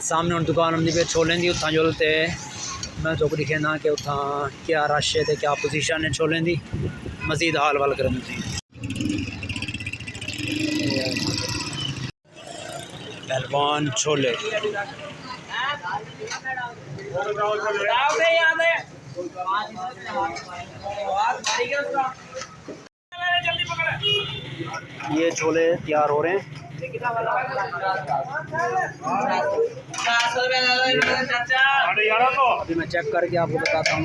सामने हम दुकान हमने पे छोलें दी उत्थां जोलते मैं तो दिखे ना कि उत्थां क्या रश है क्या पोजीशन है छोलें दी मज़ीद हाल वाल करन दी पहलवान छोले ये छोले तैयार हो रहे हैं। अभी मैं चेक करके आपको बताता हूँ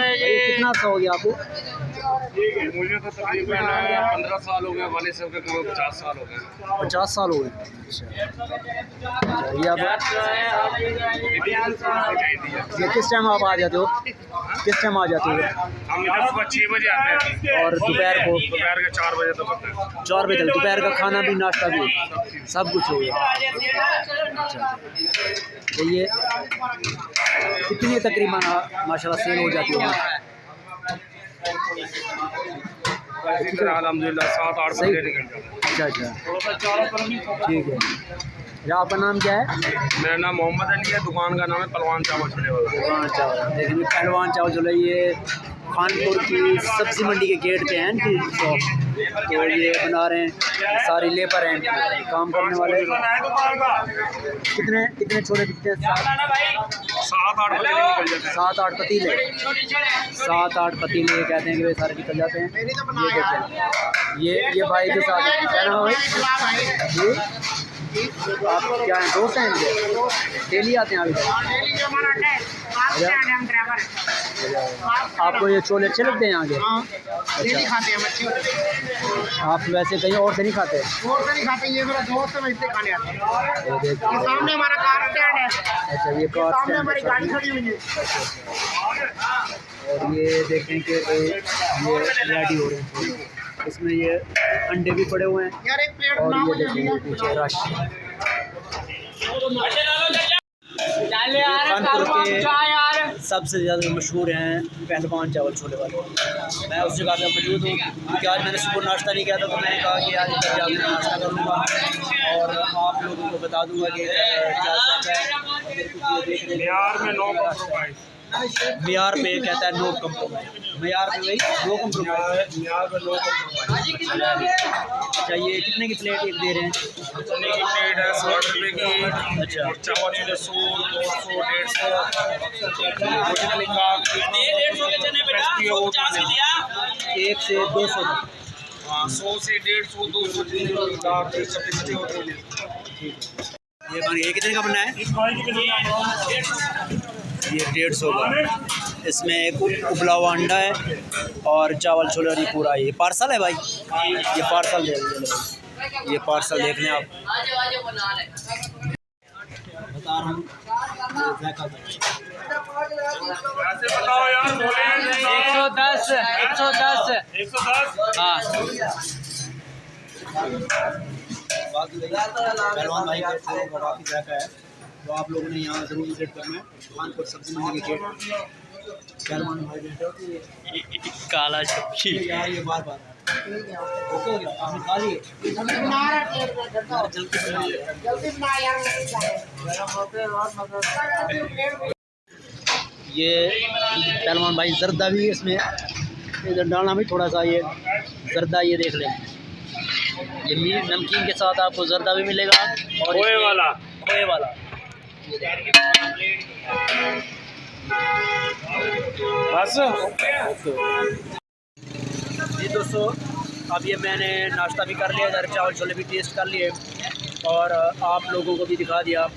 कितना सा हो गया आपको। मुझे तो तकरीबन 15 साल हो गए, वाले सब के 50 साल हो गए। 50 साल हो गए। ये किस टाइम आप आ जाते हो? किस टाइम आ जाते हो? हम इधर सुबह 6 बजे आते हैं और दोपहर को? दोपहर के 4 बजे तक होते हैं। 4 बजे तक दोपहर का खाना भी नाश्ता भी सब कुछ हो गया। अच्छा तो ये कितनी तकरीबन माशाल्लाह सेल हो जाती है? अल्हम्दुलिल्लाह 7-8 बजे निकल जाते हैं। अच्छा ठीक है। आपका नाम क्या है? मेरा नाम मोहम्मद अली है, दुकान का नाम है पहलवान चावल छोले वाला। पहलवान चावल, देखिए पहलवान चावल छोले ये खानपुर की सब्ज़ी मंडी के गेट पे हैं इनकी शॉप। तो ये बना रहे हैं, सारी लेबर हैं काम करने वाले। कितने कितने छोले बिकते हैं? 7-8 बजे निकल जाते हैं। 7-8 पतीले, 7-8 पतीले कहते हैं कि वे सारे निकल जाते हैं। ये देखिए ये भाई के साथ क्या नाम है भाई? आप क्या हैं, दोस्त हैं इनके? डेली आते हैं अभी? आपको ये छोले अच्छे लगते हैं यहाँ के? डेली खाते हैं मच्छी। आप वैसे कहीं और से नहीं खाते? और से नहीं खाते, ये मेरा दोस्त है, मैं इससे खाने आता हूँ। ये सामने हमारा कार स्टैंड है। अच्छा ये कार सामने हमारी गाड़ी खड़ी हुई है। और ये देखें कि ये रेडी हो रहे हैं, इसमें ये अंडे भी पड़े हुए हैं। यार एक प्लेट और ये देखें पीछे रश। कानपुर के सबसे ज़्यादा मशहूर हैं पहलवान चावल छोले वाले। मैं उस जगह पर मौजूद हूँ क्योंकि आज मैंने सुबह नाश्ता नहीं किया था, तो मैंने कहा कि आज इधर जाकर नाश्ता करूँगा और आप लोगों को बता दूँगा कि क्या है। बिहार में नो कॉम्प्रोमाइज़, मियार पे कहता है नो कम्प्रोमाइज़। मियार पे भाई नो कम्प्रोमाइज़, बिहार में नो कॉम्प्रोमाइज़। अच्छा ये कितने की प्लेट एक दे रहे हैं? चने की प्लेट है 60 रुपये की। अच्छा चावल छोले 100, 200, 150। 1 से 200 तक। हाँ 100 से 150, 200 होते हैं। ये कितने का बनना है? ये 150 का। इसमें एक उबला हुआ अंडा है और चावल छोले और ये पूरा। ये पार्सल है भाई, ये पार्सल दे दीजिए। ये पार्सल देख लें आप। बता रहा हूँ 110 हाँ। पहलवान भाई का काफ़ी जगह है, तो आप लोगों ने यहाँ ज़रूर विजिट करना है। कानपुर सब्जी मंडी के गेट पहलवान भाई बैठे काला सब्जी यार ये बार बार ओके हो गया आपने खा लिए? ये पहलवान भाई जर्दा भी इसमें इधर डालना भी थोड़ा सा, ये जर्दा ये देख लें। ये नमकीन के साथ आपको जर्दा भी मिलेगा और खोए वाला बस। जी दोस्तों, अब ये मैंने नाश्ता भी कर लिया, इधर चावल छोले भी टेस्ट कर लिए और आप लोगों को भी दिखा दिया।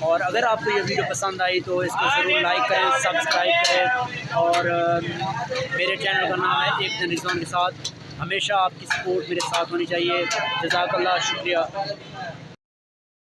और अगर आपको ये वीडियो पसंद आई तो इसको ज़रूर लाइक करें, सब्सक्राइब करें। और मेरे चैनल का नाम है एक दिन रिजवान के साथ। हमेशा आपकी सपोर्ट मेरे साथ होनी चाहिए। जज़ाकल्लाह, शुक्रिया।